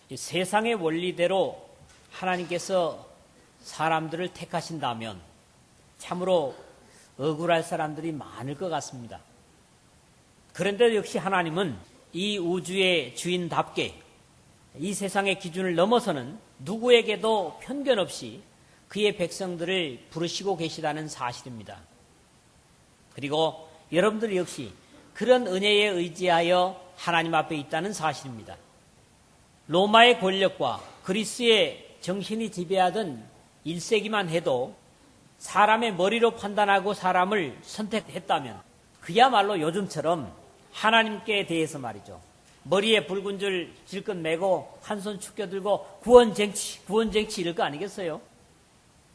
이 세상의 원리대로 하나님께서 사람들을 택하신다면 참으로 억울할 사람들이 많을 것 같습니다. 그런데 역시 하나님은 이 우주의 주인답게 이 세상의 기준을 넘어서는 누구에게도 편견 없이 그의 백성들을 부르시고 계시다는 사실입니다. 그리고 여러분들 역시 그런 은혜에 의지하여 하나님 앞에 있다는 사실입니다. 로마의 권력과 그리스의 정신이 지배하던 1세기만 해도 사람의 머리로 판단하고 사람을 선택했다면 그야말로 요즘처럼 하나님께 대해서 말이죠. 머리에 붉은 줄 질끈 매고 한 손 축겨 들고 구원쟁취 이럴 거 아니겠어요?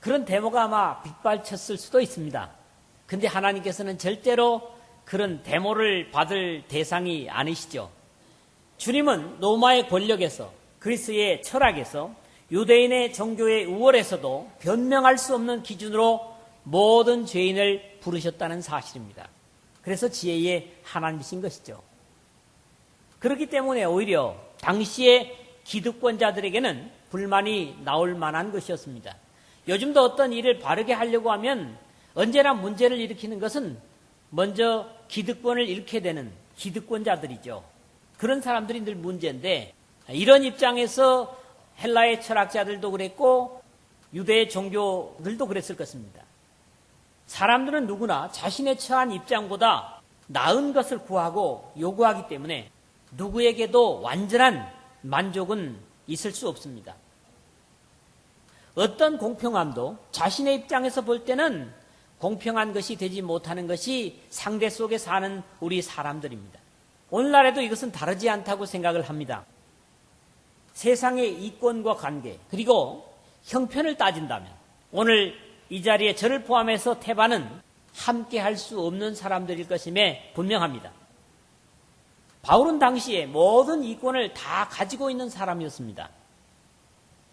그런 데모가 아마 빗발쳤을 수도 있습니다. 근데 하나님께서는 절대로 그런 데모를 받을 대상이 아니시죠. 주님은 로마의 권력에서 그리스의 철학에서 유대인의 종교의 우월에서도 변명할 수 없는 기준으로 모든 죄인을 부르셨다는 사실입니다. 그래서 지혜의 하나님이신 것이죠. 그렇기 때문에 오히려 당시의 기득권자들에게는 불만이 나올 만한 것이었습니다. 요즘도 어떤 일을 바르게 하려고 하면 언제나 문제를 일으키는 것은 먼저 기득권을 잃게 되는 기득권자들이죠. 그런 사람들이 늘 문제인데 이런 입장에서 헬라의 철학자들도 그랬고 유대의 종교들도 그랬을 것입니다. 사람들은 누구나 자신의 처한 입장보다 나은 것을 구하고 요구하기 때문에 누구에게도 완전한 만족은 있을 수 없습니다. 어떤 공평함도 자신의 입장에서 볼 때는 공평한 것이 되지 못하는 것이 상대 속에 사는 우리 사람들입니다. 오늘날에도 이것은 다르지 않다고 생각을 합니다. 세상의 이권과 관계 그리고 형편을 따진다면 오늘 이 자리에 저를 포함해서 태반은 함께 할 수 없는 사람들일 것임에 분명합니다. 바울은 당시에 모든 이권을 다 가지고 있는 사람이었습니다.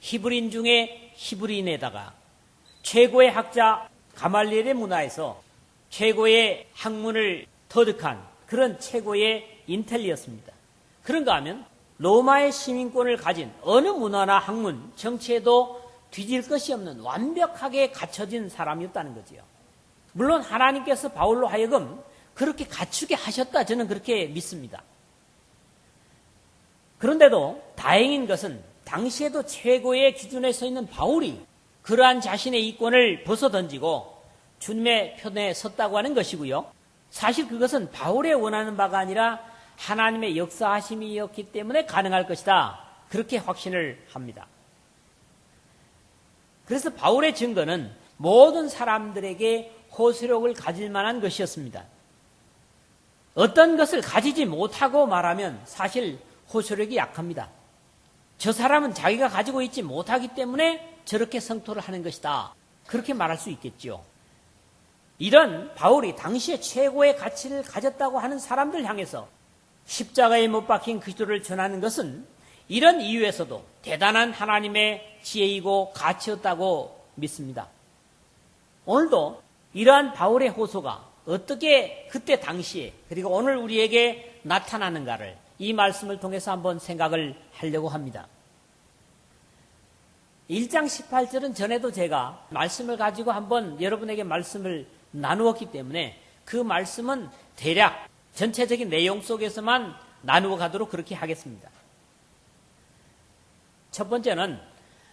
히브리인 중에 히브리인에다가 최고의 학자 가말리엘의 문화에서 최고의 학문을 터득한 그런 최고의 인텔리였습니다. 그런가 하면 로마의 시민권을 가진 어느 문화나 학문, 정치에도 뒤질 것이 없는 완벽하게 갖춰진 사람이었다는 거지요. 물론 하나님께서 바울로 하여금 그렇게 갖추게 하셨다 저는 그렇게 믿습니다. 그런데도 다행인 것은 당시에도 최고의 기준에 서 있는 바울이 그러한 자신의 이권을 벗어던지고 주님의 편에 섰다고 하는 것이고요. 사실 그것은 바울의 원하는 바가 아니라 하나님의 역사하심이었기 때문에 가능할 것이다. 그렇게 확신을 합니다. 그래서 바울의 증거는 모든 사람들에게 호소력을 가질 만한 것이었습니다. 어떤 것을 가지지 못하고 말하면 사실 호소력이 약합니다. 저 사람은 자기가 가지고 있지 못하기 때문에 저렇게 성토를 하는 것이다. 그렇게 말할 수 있겠죠. 이런 바울이 당시에 최고의 가치를 가졌다고 하는 사람들 향해서 십자가에 못 박힌 그리스도를 전하는 것은 이런 이유에서도 대단한 하나님의 지혜이고 가치였다고 믿습니다. 오늘도 이러한 바울의 호소가 어떻게 그때 당시에 그리고 오늘 우리에게 나타나는가를 이 말씀을 통해서 한번 생각을 하려고 합니다. 1장 18절은 전에도 제가 말씀을 가지고 한번 여러분에게 말씀을 나누었기 때문에 그 말씀은 대략 전체적인 내용 속에서만 나누어 가도록 그렇게 하겠습니다. 첫 번째는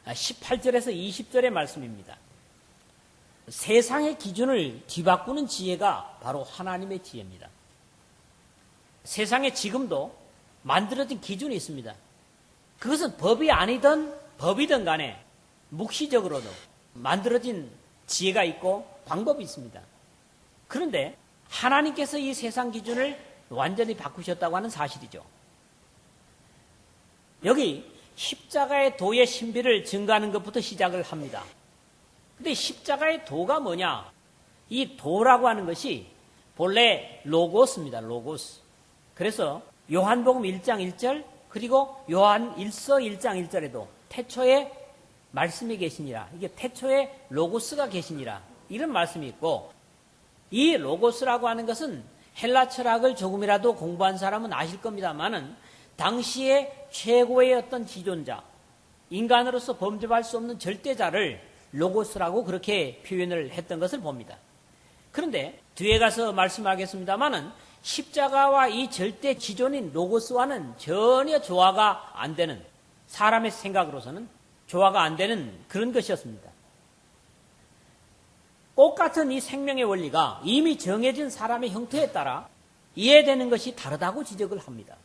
18절에서 20절의 말씀입니다. 세상의 기준을 뒤바꾸는 지혜가 바로 하나님의 지혜입니다. 세상에 지금도 만들어진 기준이 있습니다. 그것은 법이 아니든 법이든 간에 묵시적으로도 만들어진 지혜가 있고 방법이 있습니다. 그런데 하나님께서 이 세상 기준을 완전히 바꾸셨다고 하는 사실이죠. 여기 십자가의 도의 신비를 증거하는 것부터 시작을 합니다. 근데 십자가의 도가 뭐냐? 이 도라고 하는 것이 본래 로고스입니다. 로고스. 그래서 요한복음 1장 1절 그리고 요한 1서 1장 1절에도 태초에 말씀이 계시니라. 이게 태초에 로고스가 계시니라. 이런 말씀이 있고 이 로고스라고 하는 것은 헬라 철학을 조금이라도 공부한 사람은 아실 겁니다만은 당시의 최고의 어떤 지존자, 인간으로서 범접할 수 없는 절대자를 로고스라고 그렇게 표현을 했던 것을 봅니다. 그런데 뒤에 가서 말씀하겠습니다마는 십자가와 이 절대 지존인 로고스와는 전혀 조화가 안 되는, 사람의 생각으로서는 조화가 안 되는 그런 것이었습니다. 똑같은 이 생명의 원리가 이미 정해진 사람의 형태에 따라 이해되는 것이 다르다고 지적을 합니다.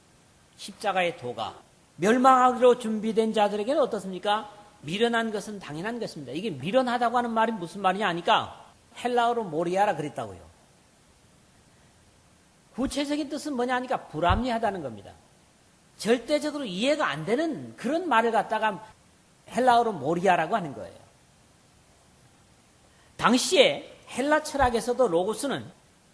십자가의 도가 멸망하기로 준비된 자들에게는 어떻습니까? 미련한 것은 당연한 것입니다. 이게 미련하다고 하는 말이 무슨 말이냐 하니까 헬라어로 모리아라 그랬다고요. 구체적인 뜻은 뭐냐 하니까 불합리하다는 겁니다. 절대적으로 이해가 안 되는 그런 말을 갖다가 헬라어로 모리아라고 하는 거예요. 당시에 헬라 철학에서도 로고스는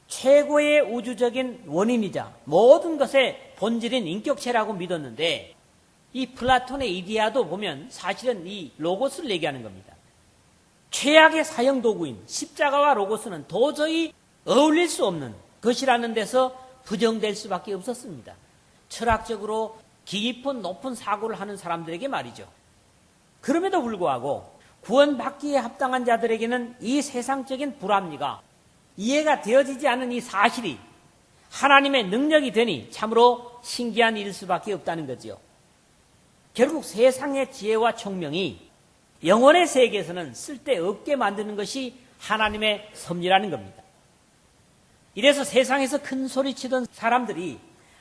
최고의 우주적인 원인이자 모든 것의 본질인 인격체라고 믿었는데 이 플라톤의 이디아도 보면 사실은 이 로고스를 얘기하는 겁니다. 최악의 사형 도구인 십자가와 로고스는 도저히 어울릴 수 없는 것이라는 데서 부정될 수밖에 없었습니다. 철학적으로 깊은 높은 사고를 하는 사람들에게 말이죠. 그럼에도 불구하고 구원받기에 합당한 자들에게는 이 세상적인 불합리가 이해가 되어지지 않은 이 사실이 하나님의 능력이 되니 참으로 신기한 일일 수밖에 없다는 거지요. 결국 세상의 지혜와 총명이 영혼의 세계에서는 쓸데없게 만드는 것이 하나님의 섭리라는 겁니다. 이래서 세상에서 큰 소리치던 사람들이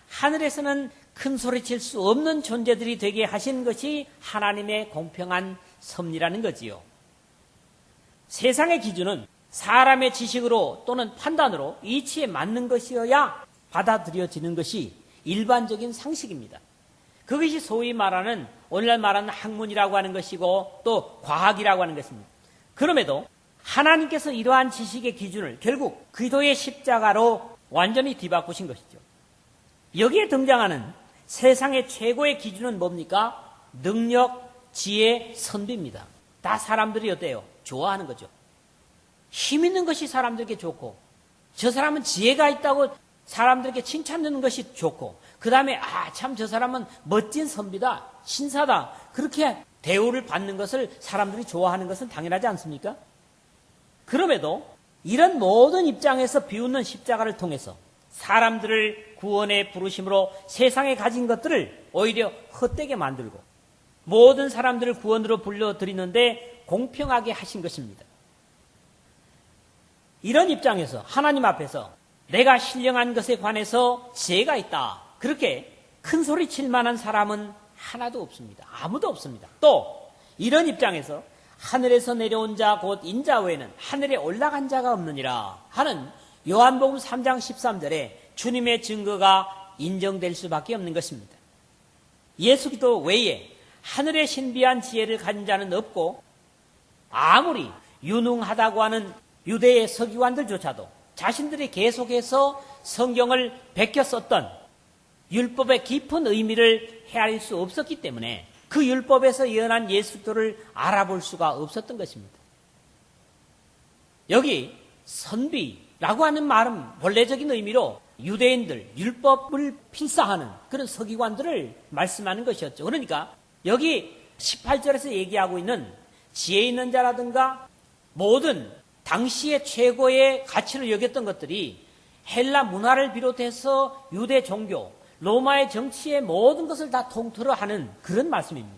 하늘에서는 큰 소리칠 수 없는 존재들이 되게 하신 것이 하나님의 공평한 섭리라는 거지요. 세상의 기준은 사람의 지식으로 또는 판단으로 이치에 맞는 것이어야 받아들여지는 것이 일반적인 상식입니다. 그것이 소위 말하는 오늘날 말하는 학문이라고 하는 것이고 또 과학이라고 하는 것입니다. 그럼에도 하나님께서 이러한 지식의 기준을 결국 그리스도의 십자가로 완전히 뒤바꾸신 것이죠. 여기에 등장하는 세상의 최고의 기준은 뭡니까? 능력, 지혜, 선비입니다. 다 사람들이 어때요? 좋아하는 거죠. 힘 있는 것이 사람들에게 좋고 저 사람은 지혜가 있다고 사람들에게 칭찬 듣는 것이 좋고 그 다음에 참 저 사람은 멋진 선비다, 신사다 그렇게 대우를 받는 것을 사람들이 좋아하는 것은 당연하지 않습니까? 그럼에도 이런 모든 입장에서 비웃는 십자가를 통해서 사람들을 구원의 부르심으로 세상에 가진 것들을 오히려 헛되게 만들고 모든 사람들을 구원으로 불러들이는데 공평하게 하신 것입니다. 이런 입장에서 하나님 앞에서 내가 신령한 것에 관해서 지혜가 있다 그렇게 큰 소리 칠 만한 사람은 하나도 없습니다. 아무도 없습니다. 또 이런 입장에서 하늘에서 내려온 자 곧 인자 외에는 하늘에 올라간 자가 없느니라 하는 요한복음 3장 13절에 주님의 증거가 인정될 수밖에 없는 것입니다. 예수 그리스도 외에 하늘의 신비한 지혜를 가진 자는 없고 아무리 유능하다고 하는 유대의 서기관들조차도 자신들이 계속해서 성경을 베껴 썼던 율법의 깊은 의미를 헤아릴 수 없었기 때문에 그 율법에서 예언한 예수 그리스도를 알아볼 수가 없었던 것입니다. 여기 선비라고 하는 말은 본래적인 의미로 유대인들, 율법을 필사하는 그런 서기관들을 말씀하는 것이었죠. 그러니까 여기 18절에서 얘기하고 있는 지혜 있는 자라든가 모든 당시의 최고의 가치를 여겼던 것들이 헬라 문화를 비롯해서 유대 종교, 로마의 정치의 모든 것을 다 통틀어 하는 그런 말씀입니다.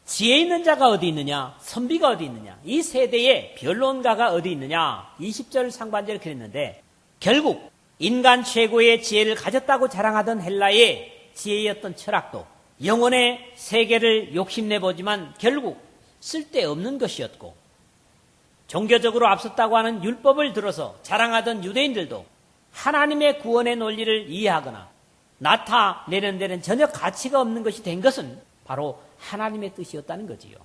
지혜 있는 자가 어디 있느냐? 선비가 어디 있느냐? 이 세대에 변론가가 어디 있느냐? 20절 상반절을 그랬는데 결국 인간 최고의 지혜를 가졌다고 자랑하던 헬라의 지혜였던 철학도 영혼의 세계를 욕심내보지만 결국 쓸데없는 것이었고 종교적으로 앞섰다고 하는 율법을 들어서 자랑하던 유대인들도 하나님의 구원의 논리를 이해하거나 나타내는 데는 전혀 가치가 없는 것이 된 것은 바로 하나님의 뜻이었다는 거지요.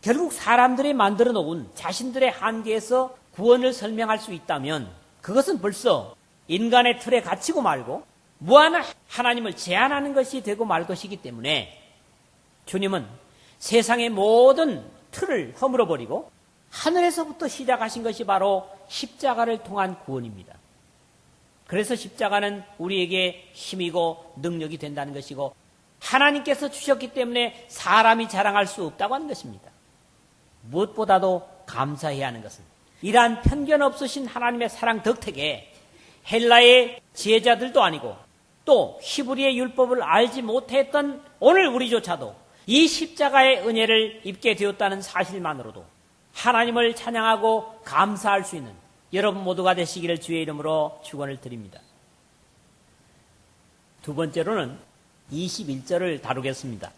결국 사람들이 만들어 놓은 자신들의 한계에서 구원을 설명할 수 있다면 그것은 벌써 인간의 틀에 갇히고 말고 무한한 하나님을 제한하는 것이 되고 말 것이기 때문에 주님은 세상의 모든 틀을 허물어버리고 하늘에서부터 시작하신 것이 바로 십자가를 통한 구원입니다. 그래서 십자가는 우리에게 힘이고 능력이 된다는 것이고 하나님께서 주셨기 때문에 사람이 자랑할 수 없다고 하는 것입니다. 무엇보다도 감사해야 하는 것은 이러한 편견 없으신 하나님의 사랑 덕택에 헬라의 지혜자들도 아니고 또 히브리의 율법을 알지 못했던 오늘 우리조차도 이 십자가의 은혜를 입게 되었다는 사실만으로도 하나님을 찬양하고 감사할 수 있는 여러분 모두가 되시기를 주의 이름으로 축원을 드립니다. 두 번째로는 21절을 다루겠습니다.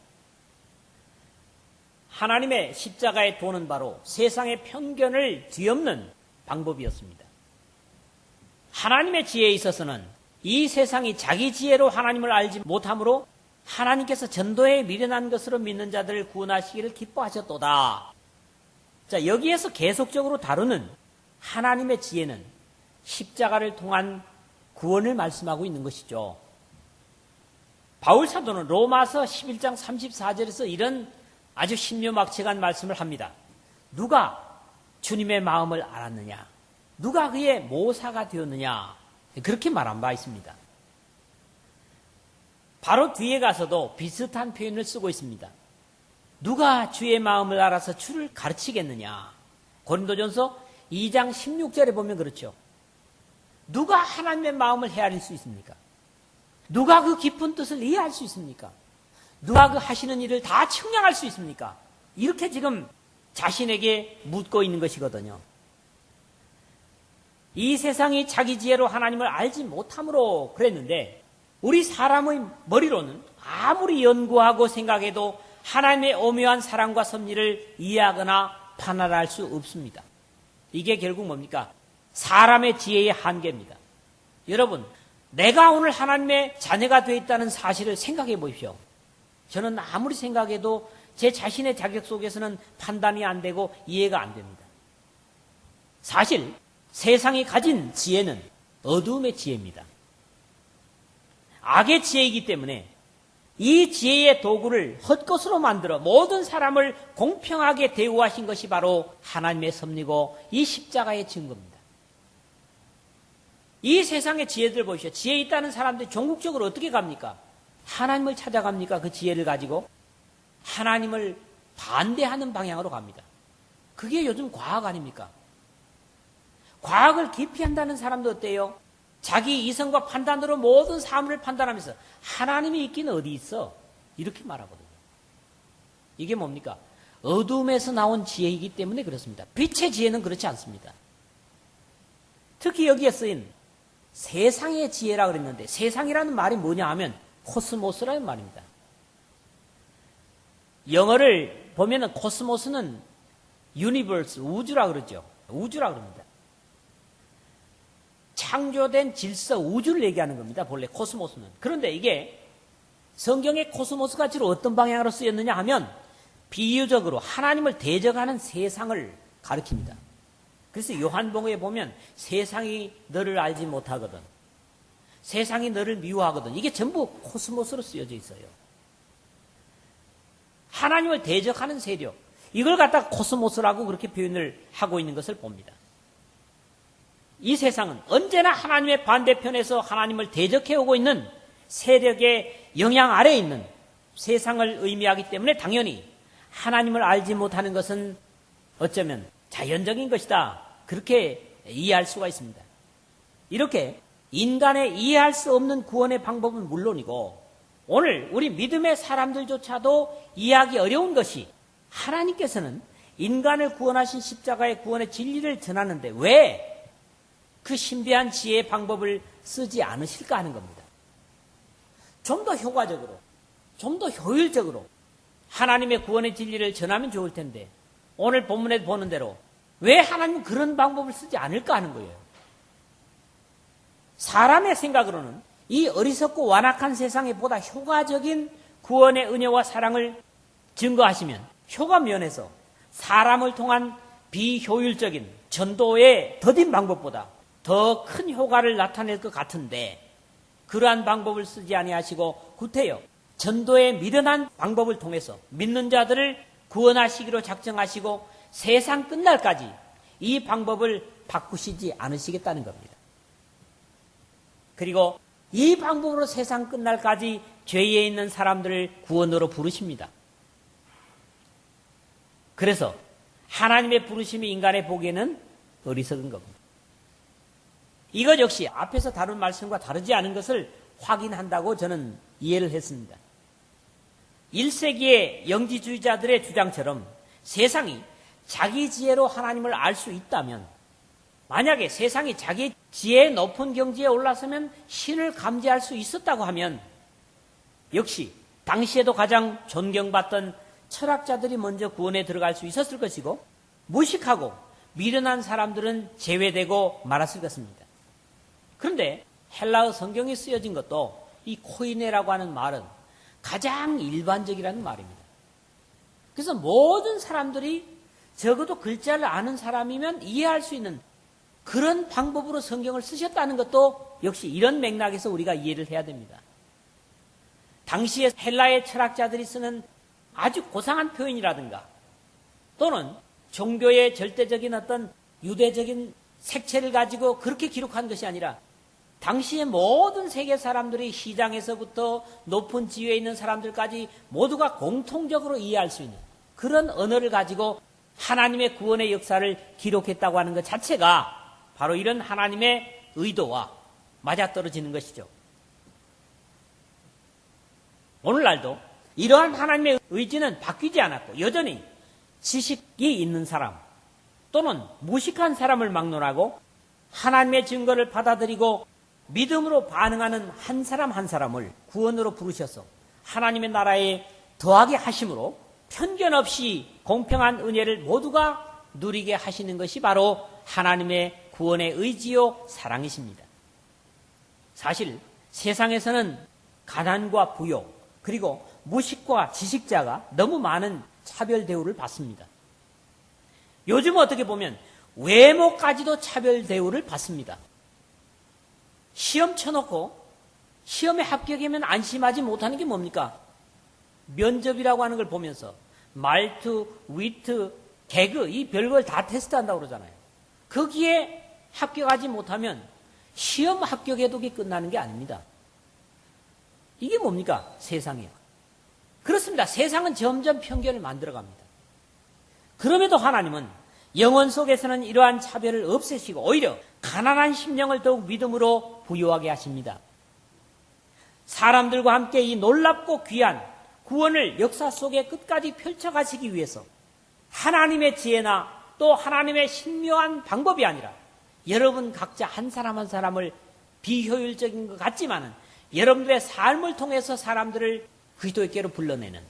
하나님의 십자가에 도는 바로 세상의 편견을 뒤엎는 방법이었습니다. 하나님의 지혜에 있어서는 이 세상이 자기 지혜로 하나님을 알지 못하므로 하나님께서 전도에 미련한 것으로 믿는 자들을 구원하시기를 기뻐하셨도다. 자, 여기에서 계속적으로 다루는 하나님의 지혜는 십자가를 통한 구원을 말씀하고 있는 것이죠. 바울 사도는 로마서 11장 34절에서 이런 아주 신묘막측한 말씀을 합니다. 누가 주님의 마음을 알았느냐? 누가 그의 모사가 되었느냐? 그렇게 말한 바 있습니다. 바로 뒤에 가서도 비슷한 표현을 쓰고 있습니다. 누가 주의 마음을 알아서 주를 가르치겠느냐? 고린도전서 2장 16절에 보면 그렇죠. 누가 하나님의 마음을 헤아릴 수 있습니까? 누가 그 깊은 뜻을 이해할 수 있습니까? 누가 그 하시는 일을 다 측량할 수 있습니까? 이렇게 지금 자신에게 묻고 있는 것이거든요. 이 세상이 자기 지혜로 하나님을 알지 못함으로 그랬는데 우리 사람의 머리로는 아무리 연구하고 생각해도 하나님의 오묘한 사랑과 섭리를 이해하거나 판단할 수 없습니다. 이게 결국 뭡니까? 사람의 지혜의 한계입니다. 여러분, 내가 오늘 하나님의 자녀가 되어 있다는 사실을 생각해 보십시오. 저는 아무리 생각해도 제 자신의 자격 속에서는 판단이 안 되고 이해가 안 됩니다. 사실 세상이 가진 지혜는 어두움의 지혜입니다. 악의 지혜이기 때문에 이 지혜의 도구를 헛것으로 만들어 모든 사람을 공평하게 대우하신 것이 바로 하나님의 섭리고 이 십자가의 증거입니다. 이 세상의 지혜들 보시죠. 지혜 있다는 사람들이 종국적으로 어떻게 갑니까? 하나님을 찾아갑니까? 그 지혜를 가지고 하나님을 반대하는 방향으로 갑니다. 그게 요즘 과학 아닙니까? 과학을 기피한다는 사람도 어때요? 자기 이성과 판단으로 모든 사물을 판단하면서 하나님이 있기는 어디 있어? 이렇게 말하거든요. 이게 뭡니까? 어둠에서 나온 지혜이기 때문에 그렇습니다. 빛의 지혜는 그렇지 않습니다. 특히 여기에 쓰인 세상의 지혜라 그랬는데 세상이라는 말이 뭐냐 하면 코스모스라는 말입니다. 영어를 보면은 코스모스는 유니버스, 우주라 그러죠. 우주라 그럽니다. 창조된 질서, 우주를 얘기하는 겁니다. 본래 코스모스는. 그런데 이게 성경의 코스모스가 주로 어떤 방향으로 쓰였느냐 하면 비유적으로 하나님을 대적하는 세상을 가리킵니다. 그래서 요한복음에 보면 세상이 너를 알지 못하거든. 세상이 너를 미워하거든. 이게 전부 코스모스로 쓰여져 있어요. 하나님을 대적하는 세력. 이걸 갖다가 코스모스라고 그렇게 표현을 하고 있는 것을 봅니다. 이 세상은 언제나 하나님의 반대편에서 하나님을 대적해오고 있는 세력의 영향 아래에 있는 세상을 의미하기 때문에 당연히 하나님을 알지 못하는 것은 어쩌면 자연적인 것이다. 그렇게 이해할 수가 있습니다. 이렇게 인간의 이해할 수 없는 구원의 방법은 물론이고 오늘 우리 믿음의 사람들조차도 이해하기 어려운 것이 하나님께서는 인간을 구원하신 십자가의 구원의 진리를 전하는데 왜 그 신비한 지혜의 방법을 쓰지 않으실까 하는 겁니다. 좀 더 효과적으로, 좀 더 효율적으로 하나님의 구원의 진리를 전하면 좋을 텐데 오늘 본문에 보는 대로 왜 하나님은 그런 방법을 쓰지 않을까 하는 거예요. 사람의 생각으로는 이 어리석고 완악한 세상에 보다 효과적인 구원의 은혜와 사랑을 증거하시면 효과 면에서 사람을 통한 비효율적인 전도의 더딘 방법보다 더 큰 효과를 나타낼 것 같은데 그러한 방법을 쓰지 아니하시고 구태여 전도의 미련한 방법을 통해서 믿는 자들을 구원하시기로 작정하시고 세상 끝날까지 이 방법을 바꾸시지 않으시겠다는 겁니다. 그리고 이 방법으로 세상 끝날까지 죄에 있는 사람들을 구원으로 부르십니다. 그래서 하나님의 부르심이 인간의 보기에는 어리석은 겁니다. 이것 역시 앞에서 다룬 말씀과 다르지 않은 것을 확인한다고 저는 이해를 했습니다. 1세기의 영지주의자들의 주장처럼 세상이 자기 지혜로 하나님을 알 수 있다면, 만약에 세상이 자기 지혜의 높은 경지에 올라서면 신을 감지할 수 있었다고 하면, 역시 당시에도 가장 존경받던 철학자들이 먼저 구원에 들어갈 수 있었을 것이고, 무식하고 미련한 사람들은 제외되고 말았을 것입니다. 그런데 헬라어 성경이 쓰여진 것도 이 코이네라고 하는 말은 가장 일반적이라는 말입니다. 그래서 모든 사람들이 적어도 글자를 아는 사람이면 이해할 수 있는 그런 방법으로 성경을 쓰셨다는 것도 역시 이런 맥락에서 우리가 이해를 해야 됩니다. 당시에 헬라의 철학자들이 쓰는 아주 고상한 표현이라든가 또는 종교의 절대적인 어떤 유대적인 색채를 가지고 그렇게 기록한 것이 아니라 당시의 모든 세계 사람들이 시장에서부터 높은 지위에 있는 사람들까지 모두가 공통적으로 이해할 수 있는 그런 언어를 가지고 하나님의 구원의 역사를 기록했다고 하는 것 자체가 바로 이런 하나님의 의도와 맞아떨어지는 것이죠. 오늘날도 이러한 하나님의 의지는 바뀌지 않았고 여전히 지식이 있는 사람 또는 무식한 사람을 막론하고 하나님의 증거를 받아들이고 믿음으로 반응하는 한 사람 한 사람을 구원으로 부르셔서 하나님의 나라에 더하게 하심으로 편견 없이 공평한 은혜를 모두가 누리게 하시는 것이 바로 하나님의 구원의 의지요 사랑이십니다. 사실 세상에서는 가난과 부요 그리고 무식과 지식자가 너무 많은 차별 대우를 받습니다. 요즘 어떻게 보면 외모까지도 차별 대우를 받습니다. 시험 쳐놓고 시험에 합격하면 안심하지 못하는 게 뭡니까? 면접이라고 하는 걸 보면서 말투, 위트, 개그 이 별걸 다 테스트한다고 그러잖아요. 거기에 합격하지 못하면 시험 합격해도 끝나는 게 아닙니다. 이게 뭡니까? 세상이요. 그렇습니다. 세상은 점점 편견을 만들어갑니다. 그럼에도 하나님은 영혼 속에서는 이러한 차별을 없애시고 오히려 가난한 심령을 더욱 믿음으로 부유하게 하십니다. 사람들과 함께 이 놀랍고 귀한 구원을 역사 속에 끝까지 펼쳐가시기 위해서 하나님의 지혜나 또 하나님의 신묘한 방법이 아니라 여러분 각자 한 사람 한 사람을 비효율적인 것 같지만은 여러분들의 삶을 통해서 사람들을 그리스도께로 불러내는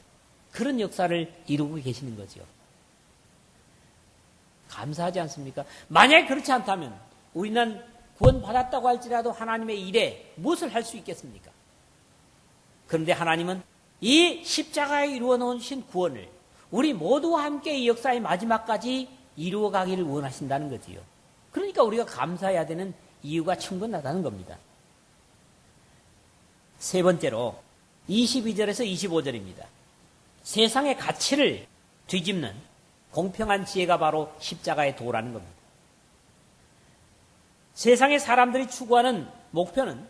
그런 역사를 이루고 계시는 거죠. 감사하지 않습니까? 만약에 그렇지 않다면 우리는 구원받았다고 할지라도 하나님의 일에 무엇을 할 수 있겠습니까? 그런데 하나님은 이 십자가에 이루어 놓으신 구원을 우리 모두와 함께 이 역사의 마지막까지 이루어가기를 원하신다는 거지요. 그러니까 우리가 감사해야 되는 이유가 충분하다는 겁니다. 세 번째로 22절에서 25절입니다. 세상의 가치를 뒤집는 공평한 지혜가 바로 십자가의 도라는 겁니다. 세상의 사람들이 추구하는 목표는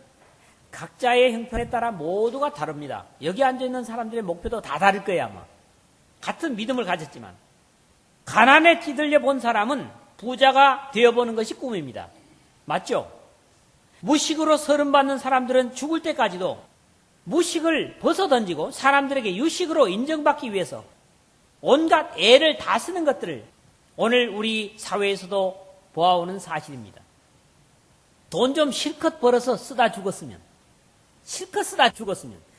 각자의 형편에 따라 모두가 다릅니다. 여기 앉아있는 사람들의 목표도 다 다를 거예요 아마. 같은 믿음을 가졌지만 가난에 찌들려 본 사람은 부자가 되어보는 것이 꿈입니다. 맞죠? 무식으로 서름받는 사람들은 죽을 때까지도 무식을 벗어던지고 사람들에게 유식으로 인정받기 위해서 온갖 애를 다 쓰는 것들을 오늘 우리 사회에서도 보아오는 사실입니다. 돈 좀 실컷 벌어서 쓰다 죽었으면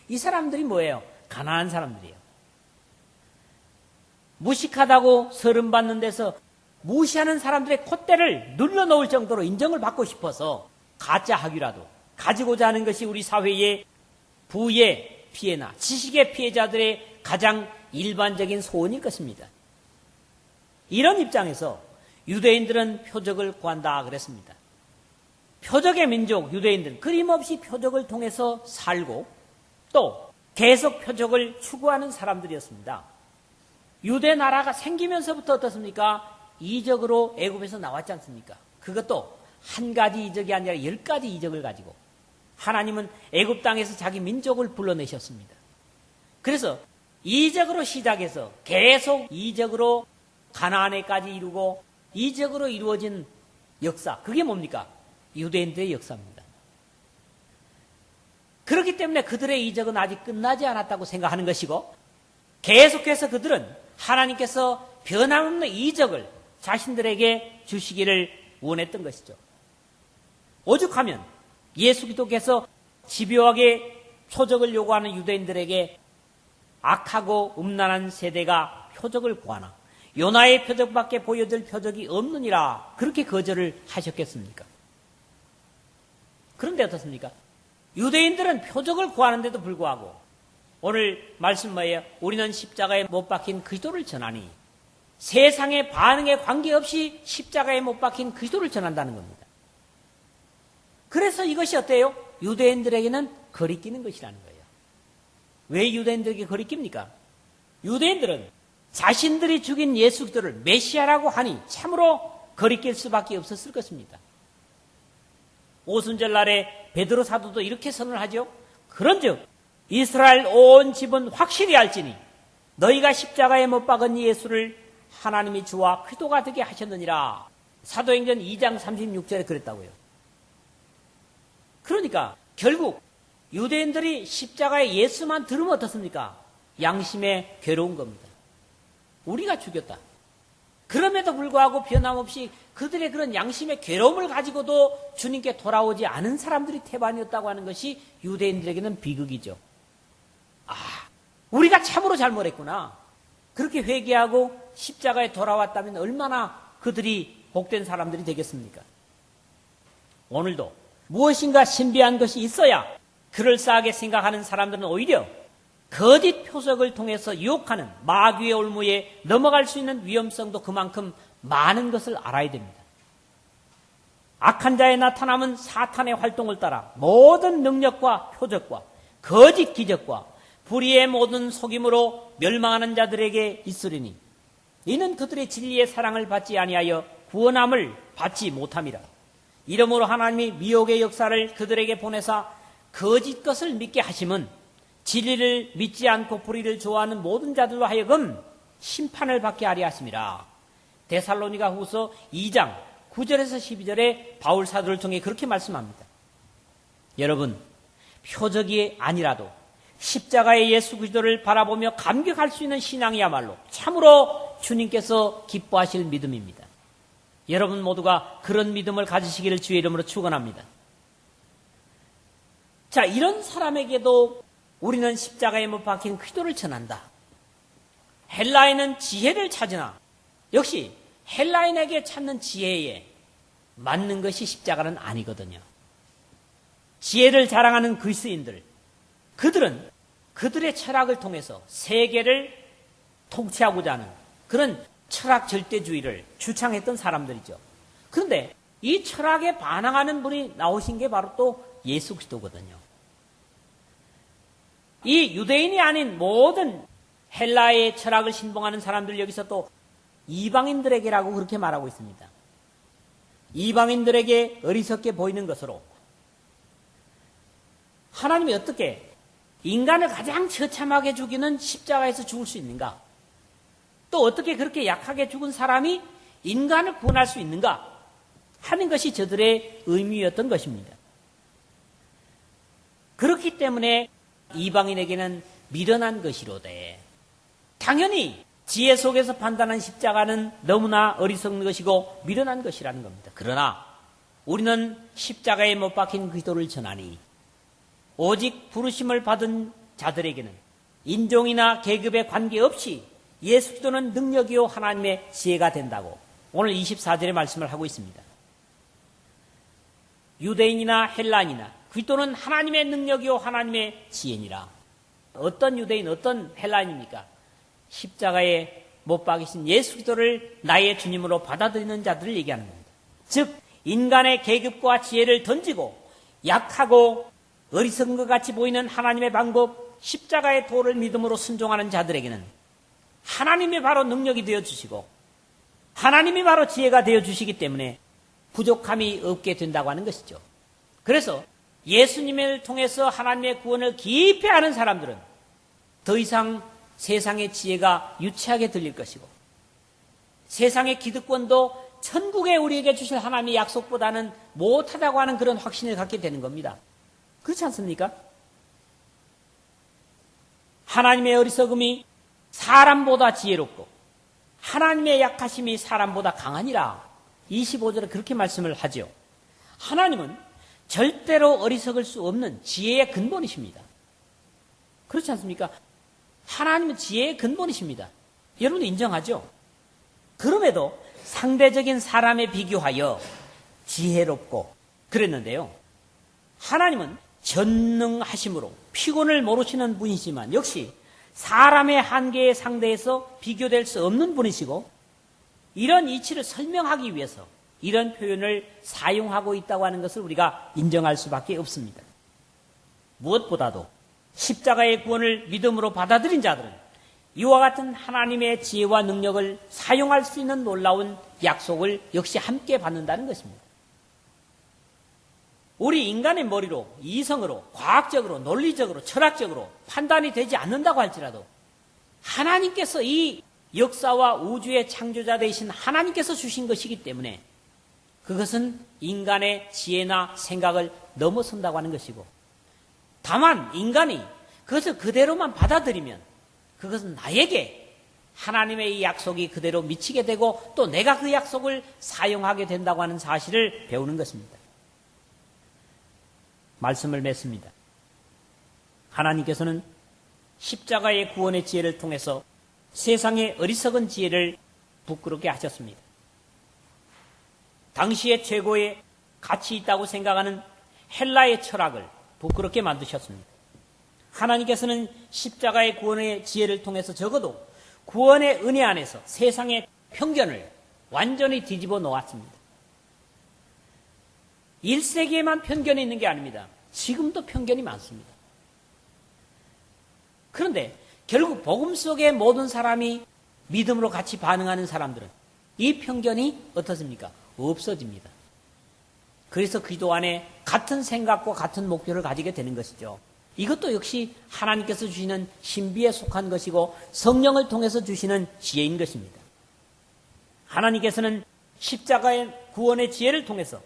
이 사람들이 뭐예요? 가난한 사람들이에요. 무식하다고 서름받는 데서 무시하는 사람들의 콧대를 눌러놓을 정도로 인정을 받고 싶어서 가짜 학위라도 가지고자 하는 것이 우리 사회의 부의 피해나 지식의 피해자들의 가장 일반적인 소원일 것입니다. 이런 입장에서 유대인들은 표적을 구한다 그랬습니다. 표적의 민족 유대인들은 끊임없이 표적을 통해서 살고 또 계속 표적을 추구하는 사람들이었습니다. 유대 나라가 생기면서부터 어떻습니까? 이적으로 애굽에서 나왔지 않습니까? 그것도 한 가지 이적이 아니라 10가지 이적을 가지고 하나님은 애굽 땅에서 자기 민족을 불러내셨습니다. 그래서 이적으로 시작해서 계속 이적으로 가나안에까지 이루고 이적으로 이루어진 역사, 그게 뭡니까? 유대인들의 역사입니다. 그렇기 때문에 그들의 이적은 아직 끝나지 않았다고 생각하는 것이고, 계속해서 그들은 하나님께서 변함없는 이적을 자신들에게 주시기를 원했던 것이죠. 오죽하면 예수 그리스도께서 집요하게 표적을 요구하는 유대인들에게 악하고 음란한 세대가 표적을 구하나 요나의 표적밖에 보여줄 표적이 없느니라 그렇게 거절을 하셨겠습니까? 그런데 어떻습니까? 유대인들은 표적을 구하는데도 불구하고 오늘 말씀 뭐예요? 우리는 십자가에 못 박힌 그리스도를 전하니, 세상의 반응에 관계없이 십자가에 못 박힌 그리스도를 전한다는 겁니다. 그래서 이것이 어때요? 유대인들에게는 거리끼는 것이라는 거예요. 왜 유대인들에게 거리낍니까? 유대인들은 자신들이 죽인 예수 그리스도를 메시아라고 하니 참으로 거리낄 수밖에 없었을 것입니다. 오순절 날에 베드로 사도도 이렇게 선언을 하죠. 그런즉 이스라엘 온 집은 확실히 알지니 너희가 십자가에 못 박은 예수를 하나님이 주와 그리스도가 되게 하셨느니라. 사도행전 2장 36절에 그랬다고요. 그러니까 결국 유대인들이 십자가에 예수만 들으면 어떻습니까? 양심에 괴로운 겁니다. 우리가 죽였다. 그럼에도 불구하고 변함없이 그들의 그런 양심의 괴로움을 가지고도 주님께 돌아오지 않은 사람들이 태반이었다고 하는 것이 유대인들에게는 비극이죠. 아, 우리가 참으로 잘못했구나. 그렇게 회개하고 십자가에 돌아왔다면 얼마나 그들이 복된 사람들이 되겠습니까? 오늘도 무엇인가 신비한 것이 있어야 그럴싸하게 생각하는 사람들은 오히려 거짓 표적을 통해서 유혹하는 마귀의 올무에 넘어갈 수 있는 위험성도 그만큼 많은 것을 알아야 됩니다. 악한 자의 나타남은 사탄의 활동을 따라 모든 능력과 표적과 거짓 기적과 불의의 모든 속임으로 멸망하는 자들에게 있으리니 이는 그들의 진리의 사랑을 받지 아니하여 구원함을 받지 못함이라. 이러므로 하나님이 미혹의 역사를 그들에게 보내사 거짓 것을 믿게 하심은 진리를 믿지 않고 불의를 좋아하는 모든 자들로 하여금 심판을 받게 하려 하심이라. 데살로니가 후서 2장 9절에서 12절에 바울 사도를 통해 그렇게 말씀합니다. 여러분, 표적이 아니라도 십자가의 예수 그리스도를 바라보며 감격할 수 있는 신앙이야말로 참으로 주님께서 기뻐하실 믿음입니다. 여러분 모두가 그런 믿음을 가지시기를 주의 이름으로 축원합니다. 자, 이런 사람에게도 우리는 십자가에 못 박힌 그리스도를 전한다. 헬라인은 지혜를 찾으나 역시 헬라인에게 찾는 지혜에 맞는 것이 십자가는 아니거든요. 지혜를 자랑하는 그리스인들, 그들은 그들의 철학을 통해서 세계를 통치하고자 하는 그런 철학 절대주의를 주창했던 사람들이죠. 그런데 이 철학에 반항하는 분이 나오신 게 바로 또 예수 그리스도거든요. 이 유대인이 아닌 모든 헬라의 철학을 신봉하는 사람들 여기서 또 이방인들에게라고 그렇게 말하고 있습니다. 이방인들에게 어리석게 보이는 것으로 하나님이 어떻게 인간을 가장 처참하게 죽이는 십자가에서 죽을 수 있는가? 또 어떻게 그렇게 약하게 죽은 사람이 인간을 구원할 수 있는가? 하는 것이 저들의 의미였던 것입니다. 그렇기 때문에 이방인에게는 미련한 것이로되, 당연히 지혜 속에서 판단한 십자가는 너무나 어리석은 것이고 미련한 것이라는 겁니다. 그러나 우리는 십자가에 못 박힌 그리스도를 전하니 오직 부르심을 받은 자들에게는 인종이나 계급에 관계없이 예수 그리스도는 능력이요 하나님의 지혜가 된다고 오늘 24절의 말씀을 하고 있습니다. 유대인이나 헬라인이나 그리스도는 하나님의 능력이요 하나님의 지혜니라. 어떤 유대인, 어떤 헬라인입니까? 십자가에 못 박이신 예수 그리스도를 나의 주님으로 받아들이는 자들을 얘기하는 겁니다. 즉 인간의 계급과 지혜를 던지고 약하고 어리석은 것 같이 보이는 하나님의 방법, 십자가의 도를 믿음으로 순종하는 자들에게는 하나님이 바로 능력이 되어주시고 하나님이 바로 지혜가 되어주시기 때문에 부족함이 없게 된다고 하는 것이죠. 그래서 예수님을 통해서 하나님의 구원을 깊이 아는 사람들은 더 이상 세상의 지혜가 유치하게 들릴 것이고 세상의 기득권도 천국에 우리에게 주실 하나님의 약속보다는 못하다고 하는 그런 확신을 갖게 되는 겁니다. 그렇지 않습니까? 하나님의 어리석음이 사람보다 지혜롭고 하나님의 약하심이 사람보다 강하니라. 25절에 그렇게 말씀을 하죠. 하나님은 절대로 어리석을 수 없는 지혜의 근본이십니다. 그렇지 않습니까? 하나님은 지혜의 근본이십니다. 여러분도 인정하죠? 그럼에도 상대적인 사람에 비교하여 지혜롭고 그랬는데요. 하나님은 전능하심으로 피곤을 모르시는 분이지만 역시 사람의 한계에 상대해서 비교될 수 없는 분이시고 이런 이치를 설명하기 위해서 이런 표현을 사용하고 있다고 하는 것을 우리가 인정할 수밖에 없습니다. 무엇보다도 십자가의 구원을 믿음으로 받아들인 자들은 이와 같은 하나님의 지혜와 능력을 사용할 수 있는 놀라운 약속을 역시 함께 받는다는 것입니다. 우리 인간의 머리로, 이성으로, 과학적으로, 논리적으로, 철학적으로 판단이 되지 않는다고 할지라도 하나님께서 이 역사와 우주의 창조자 되신 하나님께서 주신 것이기 때문에 그것은 인간의 지혜나 생각을 넘어선다고 하는 것이고 다만 인간이 그것을 그대로만 받아들이면 그것은 나에게 하나님의 이 약속이 그대로 미치게 되고 또 내가 그 약속을 사용하게 된다고 하는 사실을 배우는 것입니다. 말씀을 맺습니다. 하나님께서는 십자가의 구원의 지혜를 통해서 세상의 어리석은 지혜를 부끄럽게 하셨습니다. 당시의 최고의 가치 있다고 생각하는 헬라의 철학을 부끄럽게 만드셨습니다. 하나님께서는 십자가의 구원의 지혜를 통해서 적어도 구원의 은혜 안에서 세상의 편견을 완전히 뒤집어 놓았습니다. 1세기에만 편견이 있는 게 아닙니다. 지금도 편견이 많습니다. 그런데 결국 복음 속의 모든 사람이 믿음으로 같이 반응하는 사람들은 이 편견이 어떻습니까? 없어집니다. 그래서 기도 안에 같은 생각과 같은 목표를 가지게 되는 것이죠. 이것도 역시 하나님께서 주시는 신비에 속한 것이고 성령을 통해서 주시는 지혜인 것입니다. 하나님께서는 십자가의 구원의 지혜를 통해서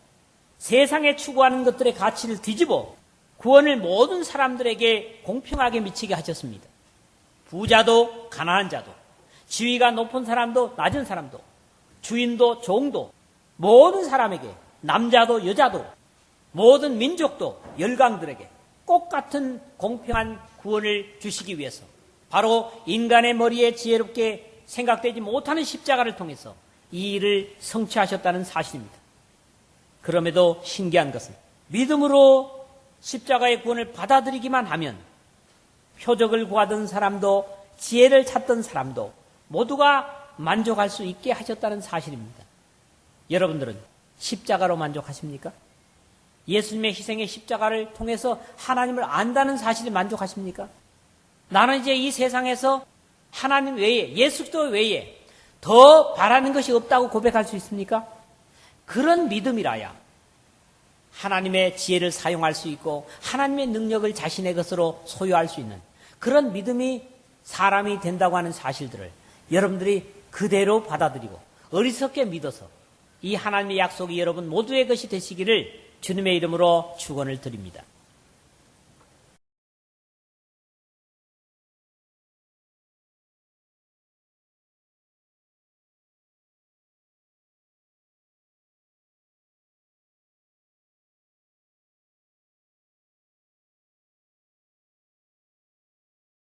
세상에 추구하는 것들의 가치를 뒤집어 구원을 모든 사람들에게 공평하게 미치게 하셨습니다. 부자도 가난한 자도 지위가 높은 사람도 낮은 사람도 주인도 종도 모든 사람에게 남자도 여자도 모든 민족도 열강들에게 똑같은 공평한 구원을 주시기 위해서 바로 인간의 머리에 지혜롭게 생각되지 못하는 십자가를 통해서 이 일을 성취하셨다는 사실입니다. 그럼에도 신기한 것은 믿음으로 십자가의 구원을 받아들이기만 하면 표적을 구하던 사람도 지혜를 찾던 사람도 모두가 만족할 수 있게 하셨다는 사실입니다. 여러분들은 십자가로 만족하십니까? 예수님의 희생의 십자가를 통해서 하나님을 안다는 사실에 만족하십니까? 나는 이제 이 세상에서 하나님 외에 예수 그리스도 외에 더 바라는 것이 없다고 고백할 수 있습니까? 그런 믿음이라야 하나님의 지혜를 사용할 수 있고 하나님의 능력을 자신의 것으로 소유할 수 있는 그런 믿음이 사람이 된다고 하는 사실들을 여러분들이 그대로 받아들이고 어리석게 믿어서 이 하나님의 약속이 여러분 모두의 것이 되시기를 주님의 이름으로 축원을 드립니다.